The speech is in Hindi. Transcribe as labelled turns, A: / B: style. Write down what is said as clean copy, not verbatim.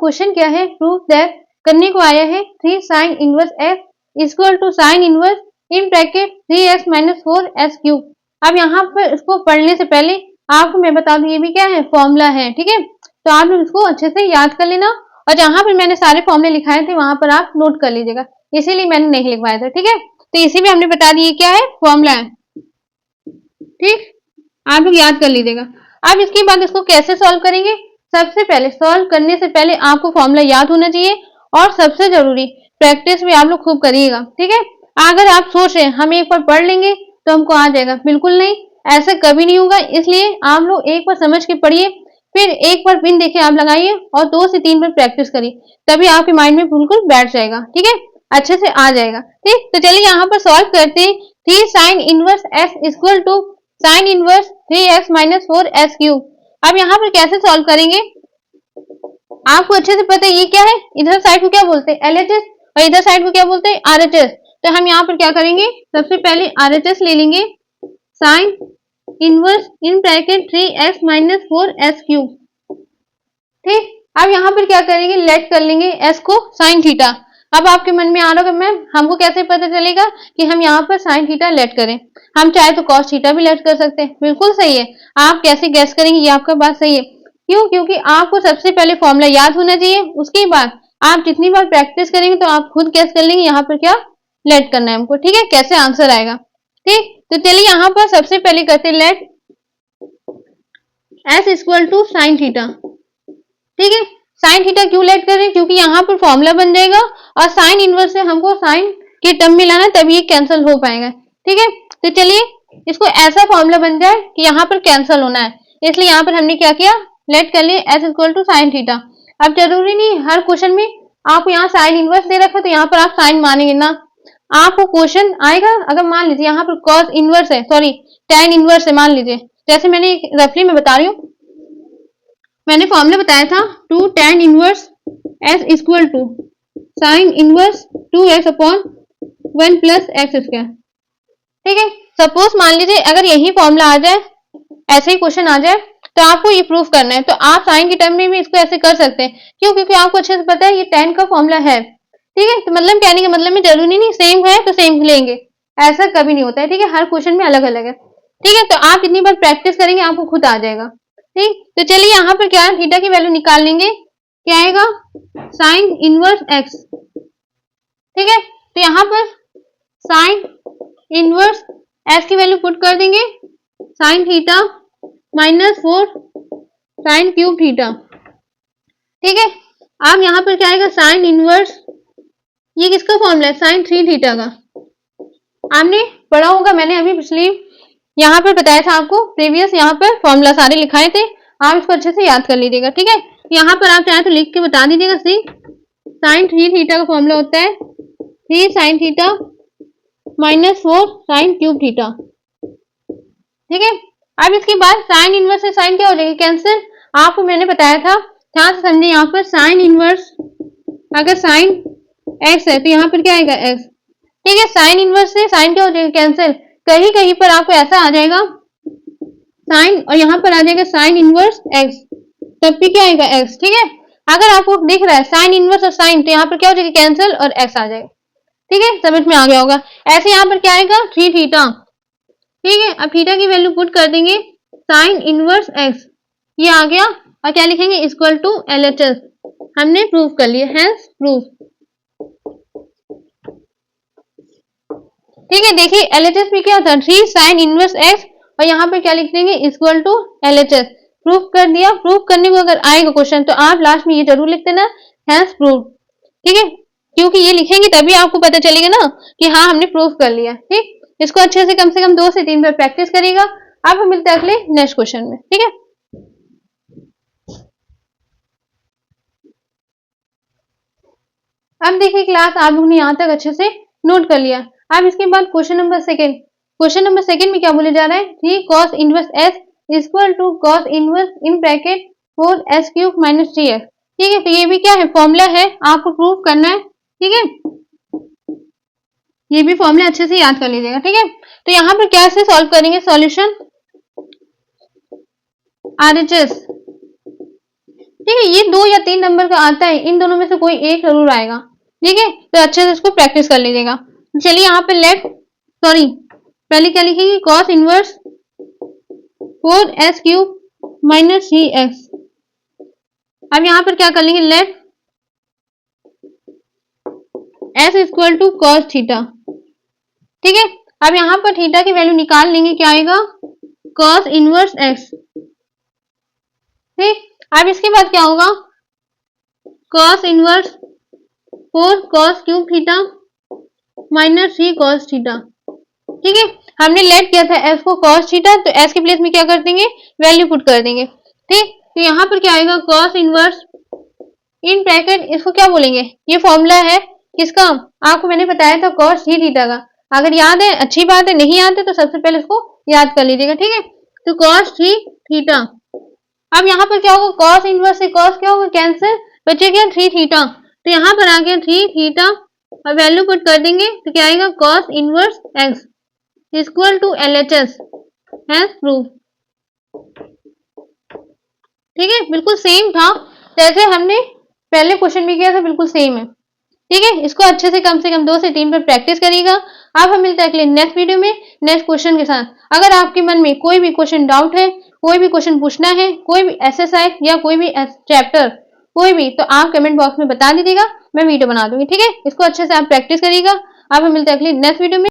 A: क्वेश्चन क्या है, प्रूफ दैट करने को आया है 3 sin inverse x equal to sine inverse in bracket 3x minus 4s cube. अब यहाँ पर इसको पढ़ने से पहले आपको मैं बता दूं ये भी क्या है, फॉर्मूला है, ठीक है। तो आप लोग इसको अच्छे से याद कर लेना और जहां पर मैंने सारे फॉर्मूले लिखाए थे वहां पर आप नोट कर लीजिएगा, इसीलिए मैंने नहीं लिखवाया था, ठीक है। तो इसी में हमने बता दिया क्या है, फॉर्मूला है, ठीक, आप लोग याद कर लीजिएगा। अब इसके बाद इसको कैसे सॉल्व करेंगे, सबसे पहले सॉल्व करने से पहले आपको फॉर्मूला याद होना चाहिए और सबसे जरूरी प्रैक्टिस भी आप लोग खूब करिएगा, ठीक है। अगर आप सोच रहे हैं हम एक बार पढ़ लेंगे तो हमको आ जाएगा, बिल्कुल नहीं, ऐसा कभी नहीं होगा। इसलिए आप लोग एक बार समझ के पढ़िए, फिर एक बार पिन देखे आप लगाइए और 2 से 3 बार प्रैक्टिस करिए, तभी आपके माइंड में बिल्कुल बैठ जाएगा, ठीक है, अच्छे से आ जाएगा, ठीक। तो चलिए यहाँ पर सॉल्व करते हैं। 3 sine inverse x equal to sine inverse 3x minus 4s cube. अब यहाँ पर कैसे सॉल्व करेंगे, आपको अच्छे से पता है ये क्या है, इधर साइड को क्या बोलते हैं LHS और इधर साइड को क्या बोलते हैं RHS। तो हम यहाँ पर क्या करेंगे, सबसे पहले RHS ले लेंगे, sign inverse in bracket 3x minus 4s cube, ठीक। अब यहाँ पर क्या करेंगे, लेट कर लेंगे s को साइन थीटा। अब आपके मन में आ रहा होगा मैम हमको कैसे पता चलेगा कि हम यहाँ पर साइन थीटा लेट करें, हम चाहे तो कॉस थीटा भी लेट कर सकते हैं, बिल्कुल सही है। आप कैसे गैस करेंगे ये आपका बात सही है, क्यों, क्योंकि आपको सबसे पहले फॉर्मूला याद होना चाहिए, उसके बाद आप जितनी बार प्रैक्टिस करेंगे तो आप खुद गैस कर लेंगे यहाँ पर क्या लेट करना है हमको, ठीक है, कैसे आंसर आएगा, ठीक। तो चलिए यहाँ पर सबसे पहले करते let s equal to sine theta, ठीक है। साइन थीटा क्यों लेट कर रहे हैं, क्योंकि यहाँ पर फॉर्मूला बन जाएगा और साइन इनवर्स से हमको साइन के टर्म में लाना, तभी ये कैंसिल हो पाएगा, ठीक है। तो चलिए इसको ऐसा फॉर्मूला बन जाए कि यहाँ पर कैंसिल होना है, इसलिए यहाँ पर हमने क्या किया, लेट कर लिए s equal to sine theta. अब जरूरी नहीं हर क्वेश्चन में आपको यहाँ साइन इनवर्स दे रखा है तो यहाँ पर आप साइन मानेंगे ना, आपको क्वेश्चन आएगा अगर मान लीजिए यहाँ पर कॉस इनवर्स है, सॉरी tan इनवर्स है, मान लीजिए जैसे मैंने रफली में बता रही हूँ, मैंने फॉर्मूला बताया था 2 tan inverse s equal to sine inverse 2x upon 1 plus x square, ठीक है। सपोज मान लीजिए अगर यही फॉर्मूला आ जाए, ऐसे ही क्वेश्चन आ जाए तो आपको ये प्रूफ करना है, तो आप साइन के टर्म में भी इसको ऐसे कर सकते हैं, क्यों, क्योंकि आपको अच्छे से पता है ये tan का फॉर्मूला है, ठीक है। तो मतलब कहने का मतलब में जरूरी नहीं सेम है तो सेम लेंगे, ऐसा कभी नहीं होता है, ठीक है, हर क्वेश्चन में अलग अलग है, ठीक है। तो आप जितनी बार प्रैक्टिस करेंगे आपको खुद आ जाएगा, ठीक। तो चलिए यहाँ पर क्या है, थीटा की वैल्यू निकाल लेंगे, क्या आएगा साइन इनवर्स x, ठीक है। तो यहाँ पर साइन इनवर्स s की वैल्यू पुट कर देंगे, sine theta minus 4 sine cube theta, ठीक है। अब यहाँ पर क्या आएगा साइन इनवर्स, ये किसका फॉर्मूला है, साइन 3 थीटा का, आपने पढ़ा होगा, मैंने अभी पिछली यहाँ पर बताया था आपको, प्रीवियस यहाँ पर फॉर्मूला सारे लिखाए थे, आप इसको अच्छे से याद कर लीजिएगा, ठीक है। यहाँ पर आप चाहे तो लिख के बता दीजिएगा, सी साइन 3 थीटा का फॉर्मूला होता है 3 sine theta minus 4 sine cube theta, ठीक है। अब इसके बाद साइन इनवर्स से साइन क्या हो जाएगा, कैंसिल। आपको मैंने बताया था, ध्यान से समझिए, यहाँ पर साइन इनवर्स अगर साइन x है तो यहाँ पर क्या आएगा x, ठीक है। साइन इनवर्स से साइन क्या हो जाएगा, कैंसिल। कहीं कहीं पर आपको ऐसा आ जाएगा साइन और यहाँ पर आ जाएगा साइन इनवर्स x, तब भी क्या आएगा x, ठीक है। अगर आपको दिख रहा है साइन इनवर्स और साइन, तो यहाँ पर क्या हो जाएगा कैंसिल और x आ जाएगा, ठीक है, समझ में आ गया होगा। ऐसे यहाँ पर क्या आएगा 3 थीटा, ठीक है। अब थीटा की वैल्यू पुट कर देंगे, साइन इनवर्स x ये आ गया, और क्या लिखेंगे इक्वल टू LHS, हमने प्रूफ कर लिया, हेंस प्रूफ, ठीक है। देखिए LHS में क्या होता है 3 साइन इनवर्स x और यहाँ पर क्या लिख देंगे इक्वल टू LHS, प्रूफ कर दिया। प्रूफ करने को अगर आएगा क्वेश्चन तो आप लास्ट में ये जरूर लिख देना हेंस प्रूफ, ठीक है, क्योंकि ये लिखेंगे तभी आपको पता चलेगा ना कि हाँ हमने प्रूफ कर लिया, ठीक। इसको अच्छे से कम 2 से 3 बार प्रैक्टिस करिएगा। अब हम मिलते हैं अगले नेक्स्ट क्वेश्चन में, ठीक है। अब देखिए क्लास आप लोगों ने यहाँ तक अच्छे से नोट कर लिया। अब इसके बाद question number second, question number second में क्या बोले जा रहा है, 3 cos inverse s equal to cos inverse in bracket 4s cube minus 3x, ठीक है। तो ये भी क्या है फॉर्मूला है, आपको प्रूफ करना है, ठीक है। ये भी फॉर्मूला अच्छे से याद कर लीजिएगा, ठीक है। तो यहाँ पर कैसे सॉल्व करेंगे, सॉल्यूशन RHS, ठीक है, ये 2 या 3 नंबर का आता है, इन दोनों में से कोई एक जरूर आएगा। ठीक है, तो अच्छे से इसको प्रैक्टिस कर लीजिएगा। चलिए यहाँ पे लेट, सॉरी पहले क्या लिखेंगे, cos inverse 4s cube minus 3x। अब यहाँ पर क्या कर लेंगे, let s equal to cos theta. ठीक है, अब यहाँ पर थीटा की वैल्यू निकाल लेंगे, क्या आएगा, cos इनवर्स x। ठीक, अब इसके बाद क्या होगा, cos inverse 4 cos cube theta minus 3 cos theta. ठीक है, हमने लेट किया था s को cos थीटा, तो s के प्लेस में क्या कर देंगे, वैल्यू पुट कर देंगे। ठीक, तो यहाँ पर क्या आएगा, cos इनवर्स इन ब्रैकेट, इसको क्या बोलेंगे, ये फॉर्मूला है किसका, आपको मैंने बताया था cos थीटा का। अगर याद है अच्छी बात है, नहीं याद है तो सबसे पहले इसको याद कर लीजिएगा। ठीक है, तो cos थीटा। अब यहाँ पर क्या होगा, cos इनवर्स से cos क्या होगा, कैंसिल, बचे क्या 3 थीटा, तो यहाँ पर आ गया 3 थीटा। अब वैल्यू पुट कर देंगे तो क्या आएगा, cos inverse x equal to LHS है प्रूफ। ठीक है, बिल्कुल सेम था जैसे हमने पहले क्वेश्चन में किया था, बिल्कुल सेम है। ठीक है, इसको अच्छे से कम 2 से 3 बार प्रैक्टिस करिएगा। अब हम मिलते हैं अगले नेक्स्ट वीडियो में नेक्स्ट क्वेश्चन के साथ। अगर आपके मन में कोई भी क्वेश्चन डाउट है, कोई भी क्वेश्चन पूछना है, कोई भी एक्सरसाइज या कोई भी चैप्टर, कोई भी, तो आप कमेंट बॉक्स में बता दीजिएगा, मैं वीडियो बना दूंगी। ठीक है, इसको अच्छे से आप प्रैक्टिस करिएगा। अब हम मिलते हैं अगले नेक्स्ट वीडियो में।